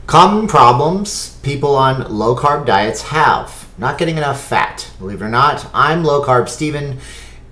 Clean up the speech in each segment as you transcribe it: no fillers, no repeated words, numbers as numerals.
Common problems people on low-carb diets have. Not getting enough fat. Believe it or not, I'm Low Carb Steven.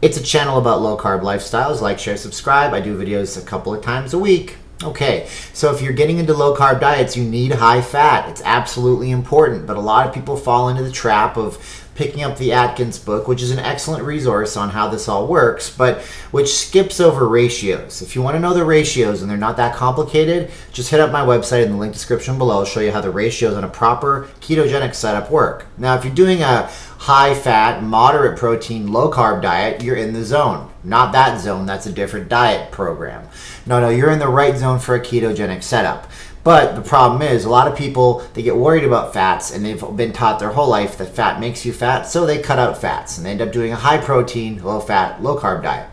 It's a channel about low-carb lifestyles. Like, share, subscribe. I do videos a couple of times a week. Okay, so if you're getting into low-carb diets, you need high fat. It's absolutely important, but a lot of people fall into the trap of picking up the Atkins book, which is an excellent resource on how this all works, but which skips over ratios. If you want to know the ratios and they're not that complicated, just hit up my website in the link description below. I'll show you how the ratios on a proper ketogenic setup work. Now, if you're doing a high-fat, moderate protein, low-carb diet, you're in the zone. Not that zone, that's a different diet program. No, you're in the right zone for a ketogenic setup. But the problem is, a lot of people, they get worried about fats, and they've been taught their whole life that fat makes you fat, so they cut out fats, and they end up doing a high-protein, low-fat, low-carb diet.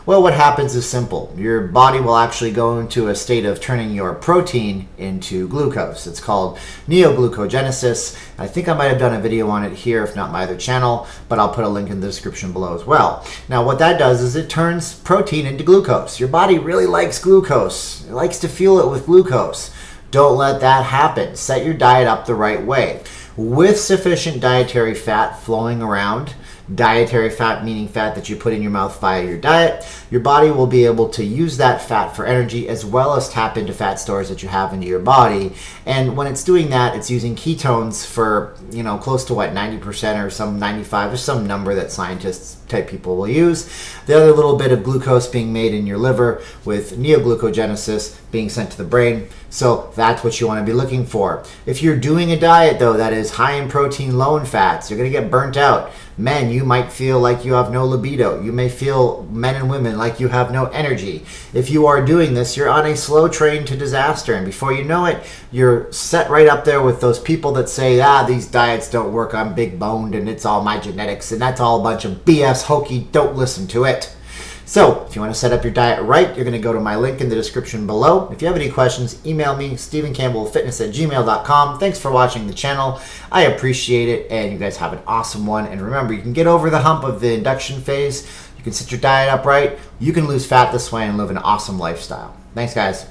Well, what happens is simple. Your body will actually go into a state of turning your protein into glucose. It's called Neoglucogenesis. I think I might have done a video on it here, if not my other channel, but I'll put a link in the description below as well. Now, what that does is it turns protein into glucose. Your body really likes glucose. It likes to fuel it with glucose. Don't let that happen. Set your diet up the right way. With sufficient dietary fat flowing around, dietary fat meaning fat that you put in your mouth via your diet, your body will be able to use that fat for energy as well as tap into fat stores that you have into your body. And when it's doing that, it's using ketones for, close to 90% or some 95 or some number that scientists type people will use. The other little bit of glucose being made in your liver with neoglucogenesis being sent to the brain. So that's what you want to be looking for. If you're doing a diet though that is high in protein, low in fats, you're going to get burnt out. Men, you might feel like you have no libido. You may feel, men and women, like you have no energy. If you are doing this, you're on a slow train to disaster. And before you know it, you're set right up there with those people that say, these diets don't work, I'm big boned and it's all my genetics. And that's all a bunch of BS hokey, don't listen to it. So, if you want to set up your diet right, you're going to go to my link in the description below. If you have any questions, email me, stephencampbellfitness@gmail.com. Thanks for watching the channel. I appreciate it, and you guys have an awesome one. And remember, you can get over the hump of the induction phase. You can set your diet up right. You can lose fat this way and live an awesome lifestyle. Thanks, guys.